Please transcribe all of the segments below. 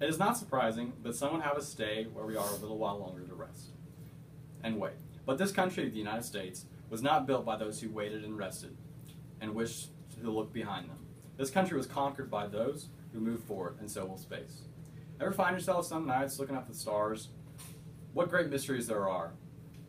It is not surprising that some would have us stay where we are a little while longer to rest and wait. But this country, the United States, was not built by those who waited and rested and wished to look behind them. This country was conquered by those who moved forward, and so will space. Ever find yourself some nights looking up at the stars? What great mysteries there are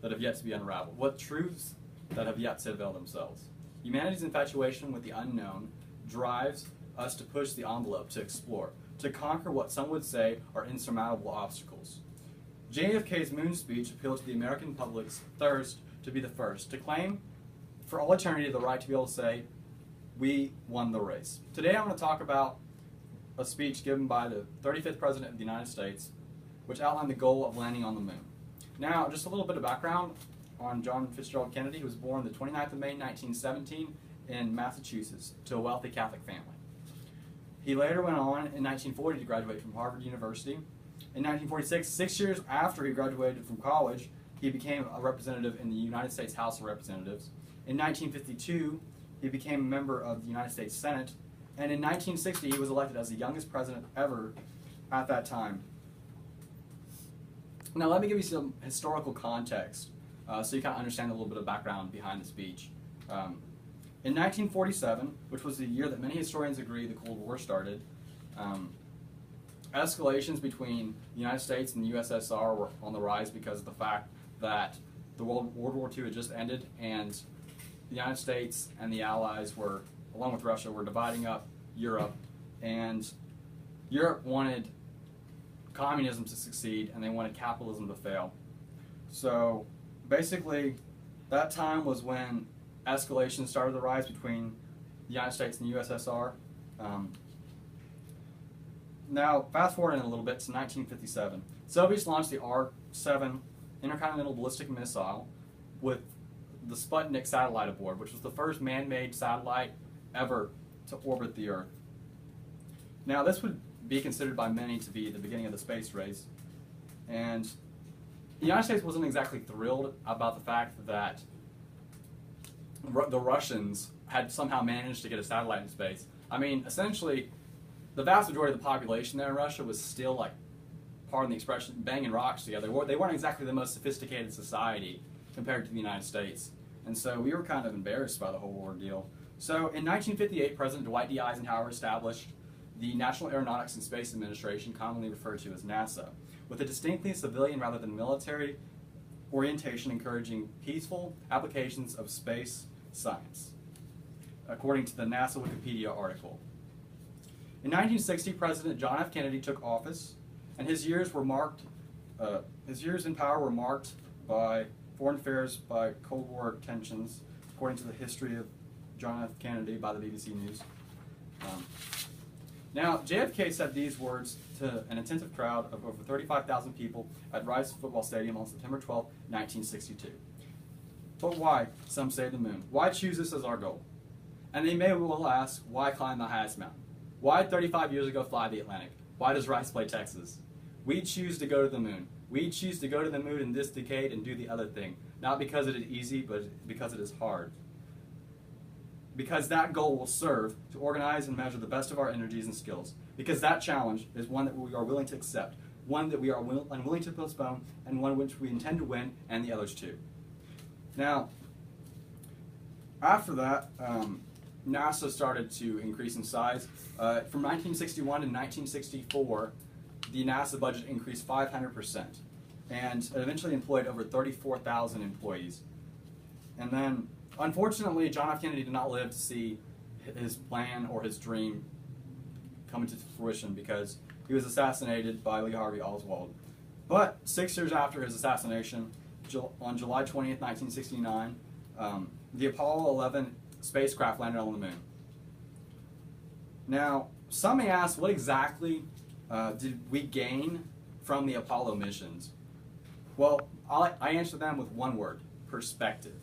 that have yet to be unraveled. What truths that have yet to reveal themselves. Humanity's infatuation with the unknown drives us to push the envelope, to explore, to conquer what some would say are insurmountable obstacles. JFK's Moon Speech appealed to the American public's thirst to be the first, to claim for all eternity the right to be able to say, we won the race. Today I'm going to talk about a speech given by the 35th President of the United States, which outlined the goal of landing on the moon. Now, just a little bit of background on John Fitzgerald Kennedy. He was born the 29th of May, 1917 in Massachusetts to a wealthy Catholic family. He later went on in 1940 to graduate from Harvard University. In 1946, 6 years after he graduated from college, he became a representative in the United States House of Representatives. In 1952, he became a member of the United States Senate. And in 1960, he was elected as the youngest president ever at that time. Now, let me give you some historical context so you kind of understand a little bit of background behind the speech. In 1947, which was the year that many historians agree the Cold War started, escalations between the United States and the USSR were on the rise because of the fact that the World War II had just ended, and the United States and the Allies were, along with Russia, were dividing up Europe, and Europe wanted communism to succeed and they wanted capitalism to fail. So basically, that time was when escalation started to rise between the United States and the USSR. Now, fast forward in a little bit to 1957. Soviets launched the R-7 intercontinental ballistic missile with the Sputnik satellite aboard, which was the first man-made satellite ever to orbit the Earth. Now, this would be considered by many to be the beginning of the space race, and the United States wasn't exactly thrilled about the fact that the Russians had somehow managed to get a satellite in space. I mean, essentially, the vast majority of the population there in Russia was still, like, pardon the expression, banging rocks together. They weren't exactly the most sophisticated society compared to the United States. And so we were kind of embarrassed by the whole ordeal. So in 1958, President Dwight D. Eisenhower established the National Aeronautics and Space Administration, commonly referred to as NASA, with a distinctly civilian rather than military orientation encouraging peaceful applications of space science, according to the NASA Wikipedia article. In 1960, President John F. Kennedy took office, and his years in power were marked by foreign affairs, by Cold War tensions, according to the history of John F. Kennedy by the BBC News. Now, JFK said these words to an attentive crowd of over 35,000 people at Rice Football Stadium on September 12, 1962. But why, some say, the moon? Why choose this as our goal? And they may well ask, why climb the highest mountain? Why 35 years ago fly the Atlantic? Why does Rice play Texas? We choose to go to the moon. We choose to go to the moon in this decade and do the other thing. Not because it is easy, but because it is hard. Because that goal will serve to organize and measure the best of our energies and skills. Because that challenge is one that we are willing to accept, one that we are unwilling to postpone, and one which we intend to win, and the others too. Now, after that, NASA started to increase in size. From 1961 to 1964, the NASA budget increased 500%, and it eventually employed over 34,000 employees. And then, unfortunately, John F. Kennedy did not live to see his plan or his dream come into fruition because he was assassinated by Lee Harvey Oswald. But 6 years after his assassination, on July 20th, 1969, the Apollo 11 spacecraft landed on the moon. Now, some may ask, what exactly did we gain from the Apollo missions? Well, I answer them with one word: perspective.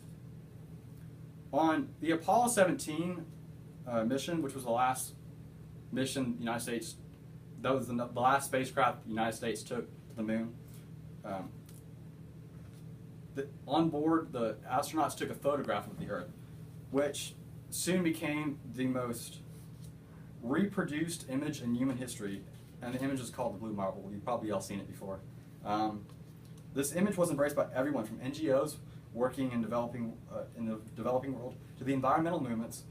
On the Apollo 17 mission, which was the last mission the United States, that was the last spacecraft the United States took to the moon, on board, the astronauts took a photograph of the Earth, which soon became the most reproduced image in human history and the image is called the Blue Marble. You've probably all seen it before. This image was embraced by everyone from NGOs working in the developing world to the environmental movements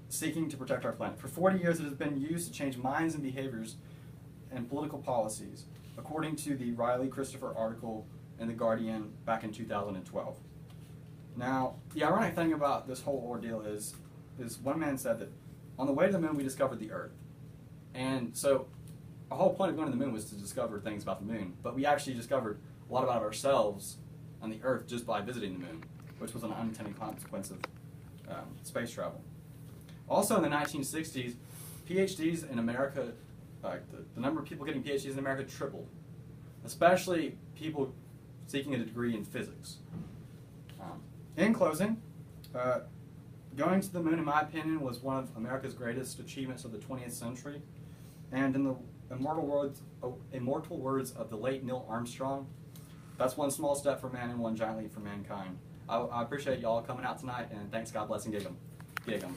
seeking to protect our planet. For 40 years, it has been used to change minds and behaviors and political policies, according to the Riley Christopher article in The Guardian back in 2012. Now, the ironic thing about this whole ordeal is one man said that on the way to the moon, we discovered the Earth. And so our whole point of going to the moon was to discover things about the moon, but we actually discovered a lot about ourselves on the Earth just by visiting the moon, which was an unintended consequence of space travel. Also in the 1960s, PhDs in America, the number of people getting PhDs in America tripled, especially people seeking a degree in physics. In closing, going to the moon, in my opinion, was one of America's greatest achievements of the 20th century. And in the immortal words of the late Neil Armstrong, that's one small step for man and one giant leap for mankind. I appreciate y'all coming out tonight, and thanks, God bless, and gig 'em.